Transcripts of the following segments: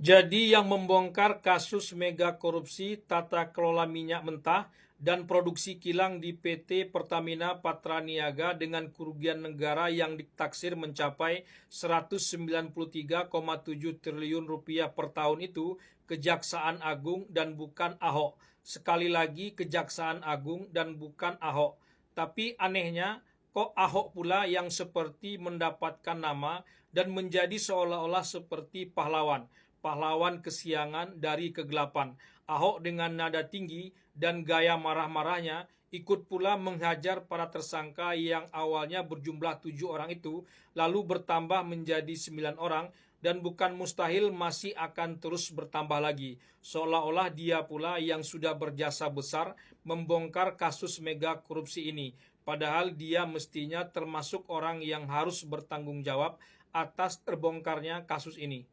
Jadi yang membongkar kasus mega korupsi tata kelola minyak mentah dan produksi kilang di PT Pertamina Patraniaga dengan kerugian negara yang ditaksir mencapai 193,7 triliun rupiah per tahun itu Kejaksaan Agung dan bukan Ahok. Sekali lagi Kejaksaan Agung dan bukan Ahok. Tapi anehnya kok Ahok pula yang seperti mendapatkan nama dan menjadi seolah-olah seperti pahlawan kesiangan dari kegelapan. Ahok dengan nada tinggi dan gaya marah-marahnya ikut pula menghajar para tersangka yang awalnya berjumlah 7 orang itu, lalu bertambah menjadi 9 orang, dan bukan mustahil masih akan terus bertambah lagi. Seolah-olah dia pula yang sudah berjasa besar membongkar kasus mega korupsi ini. Padahal dia mestinya termasuk orang yang harus bertanggung jawab atas terbongkarnya kasus ini.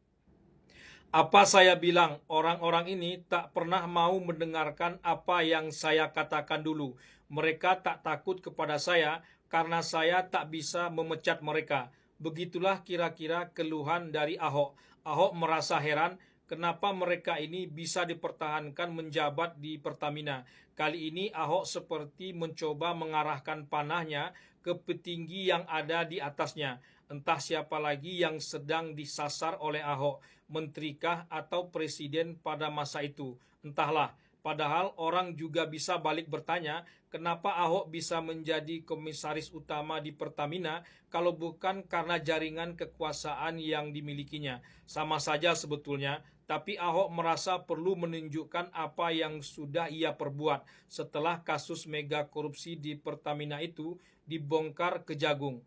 Apa saya bilang, orang-orang ini tak pernah mau mendengarkan apa yang saya katakan dulu. Mereka tak takut kepada saya karena saya tak bisa memecat mereka. Begitulah kira-kira keluhan dari Ahok. Ahok merasa heran kenapa mereka ini bisa dipertahankan menjabat di Pertamina. Kali ini Ahok seperti mencoba mengarahkan panahnya ke petinggi yang ada di atasnya. Entah siapa lagi yang sedang disasar oleh Ahok, menterikah atau presiden pada masa itu. Entahlah, padahal orang juga bisa balik bertanya, kenapa Ahok bisa menjadi komisaris utama di Pertamina kalau bukan karena jaringan kekuasaan yang dimilikinya. Sama saja sebetulnya, tapi Ahok merasa perlu menunjukkan apa yang sudah ia perbuat setelah kasus mega korupsi di Pertamina itu dibongkar Kejagung.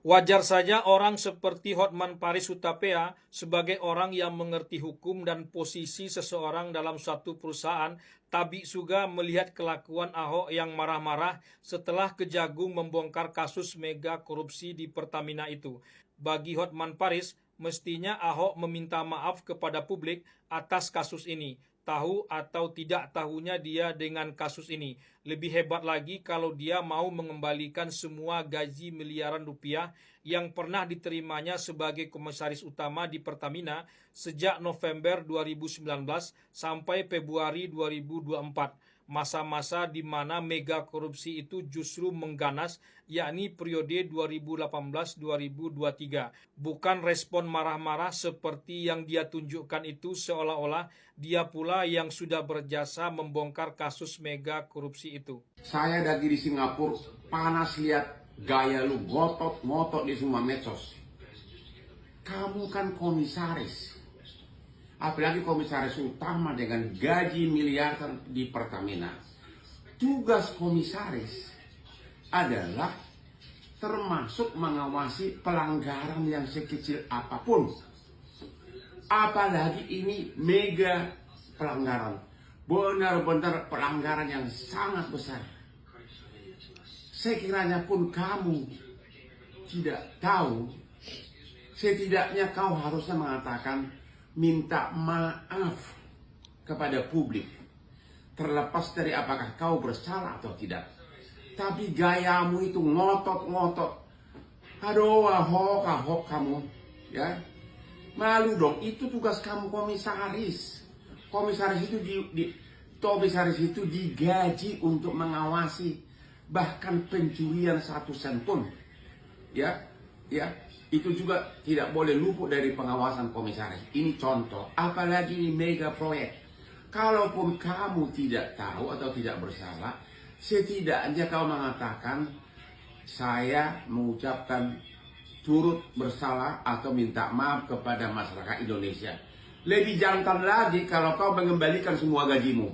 Wajar saja orang seperti Hotman Paris Hutapea sebagai orang yang mengerti hukum dan posisi seseorang dalam suatu perusahaan tabi juga melihat kelakuan Ahok yang marah-marah setelah Kejagung membongkar kasus mega korupsi di Pertamina itu. Bagi Hotman Paris, mestinya Ahok meminta maaf kepada publik atas kasus ini. Tahu atau tidak tahunya dia dengan kasus ini. Lebih hebat lagi kalau dia mau mengembalikan semua gaji miliaran rupiah yang pernah diterimanya sebagai komisaris utama di Pertamina sejak November 2019 sampai Februari 2024. Masa-masa di mana mega korupsi itu justru mengganas, yakni periode 2018-2023. Bukan respon marah-marah seperti yang dia tunjukkan itu seolah-olah dia pula yang sudah berjasa membongkar kasus mega korupsi itu. Saya lagi di Singapura, panas lihat gaya lu ngotot-ngotot di semua medsos. Kamu kan komisaris. Apalagi komisaris utama dengan gaji miliaran di Pertamina. Tugas komisaris adalah termasuk mengawasi pelanggaran yang sekecil apapun. Apalagi ini mega pelanggaran. Benar-benar pelanggaran yang sangat besar. Sekiranya pun kamu tidak tahu, setidaknya kau harusnya mengatakan minta maaf kepada publik, terlepas dari apakah kau bersalah atau tidak. Tapi gayamu itu ngotot-ngotot. Aduh, Ahok kamu, ya. Malu dong, itu tugas kamu komisaris. Komisaris itu digaji untuk mengawasi bahkan pencurian 1 sen pun. Ya, itu juga tidak boleh luput dari pengawasan komisaris. Ini contoh, apalagi ini mega proyek. Kalaupun kamu tidak tahu atau tidak bersalah, setidaknya kau mengatakan saya mengucapkan turut bersalah atau minta maaf kepada masyarakat Indonesia. Lebih jantan lagi kalau kau mengembalikan semua gajimu.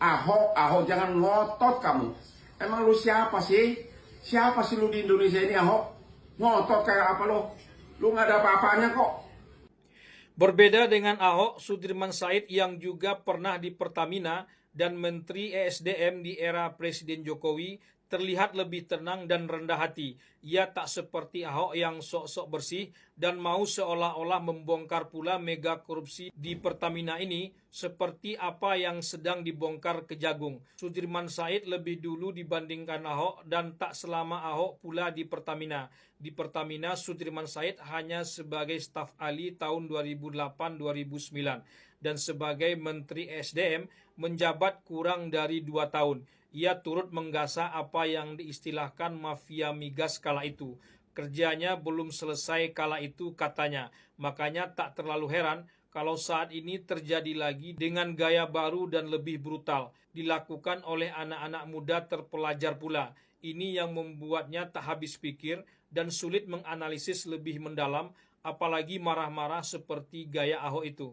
Ahok, jangan ngotot kamu. Emang lu siapa sih? Siapa sih lu di Indonesia ini, Ahok? Ngotot kayak apa lu? Lu gak ada apa-apanya kok. Berbeda dengan Ahok, Sudirman Said yang juga pernah di Pertamina dan Menteri ESDM di era Presiden Jokowi terlihat lebih tenang dan rendah hati. Ia tak seperti Ahok yang sok-sok bersih dan mau seolah-olah membongkar pula mega korupsi di Pertamina ini seperti apa yang sedang dibongkar Kejagung. Sudirman Said lebih dulu dibandingkan Ahok dan tak selama Ahok pula di Pertamina. Di Pertamina, Sudirman Said hanya sebagai staf ahli tahun 2008-2009 dan sebagai Menteri SDM menjabat kurang dari 2 tahun. Ia turut menggasak apa yang diistilahkan mafia migas kala itu. Kerjanya belum selesai kala itu katanya. Makanya tak terlalu heran kalau saat ini terjadi lagi dengan gaya baru dan lebih brutal. Dilakukan oleh anak-anak muda terpelajar pula. Ini yang membuatnya tak habis pikir dan sulit menganalisis lebih mendalam, apalagi marah-marah seperti gaya Ahok itu.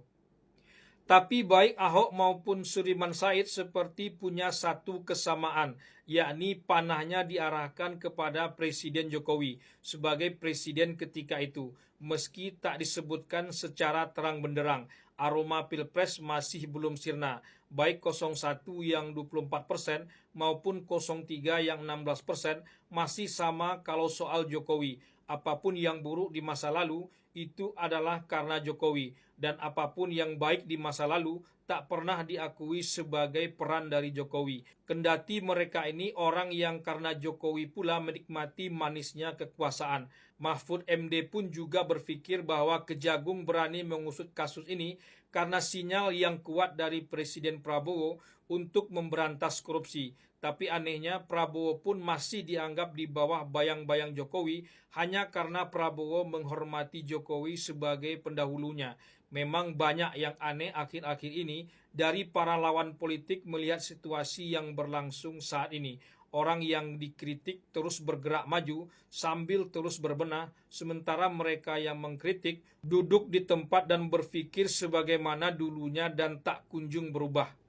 Tapi baik Ahok maupun Sudirman Said seperti punya satu kesamaan, yakni panahnya diarahkan kepada Presiden Jokowi sebagai presiden ketika itu. Meski tak disebutkan secara terang benderang, aroma Pilpres masih belum sirna. Baik 01 yang 24% maupun 03 yang 16% masih sama kalau soal Jokowi. Apapun yang buruk di masa lalu itu adalah karena Jokowi, dan apapun yang baik di masa lalu tak pernah diakui sebagai peran dari Jokowi. Kendati mereka ini orang yang karena Jokowi pula menikmati manisnya kekuasaan. Mahfud MD pun juga berpikir bahwa Kejagung berani mengusut kasus ini karena sinyal yang kuat dari Presiden Prabowo untuk memberantas korupsi. Tapi anehnya Prabowo pun masih dianggap di bawah bayang-bayang Jokowi hanya karena Prabowo menghormati Jokowi sebagai pendahulunya. Memang banyak yang aneh akhir-akhir ini dari para lawan politik melihat situasi yang berlangsung saat ini. Orang yang dikritik terus bergerak maju sambil terus berbenah, sementara mereka yang mengkritik duduk di tempat dan berpikir sebagaimana dulunya dan tak kunjung berubah.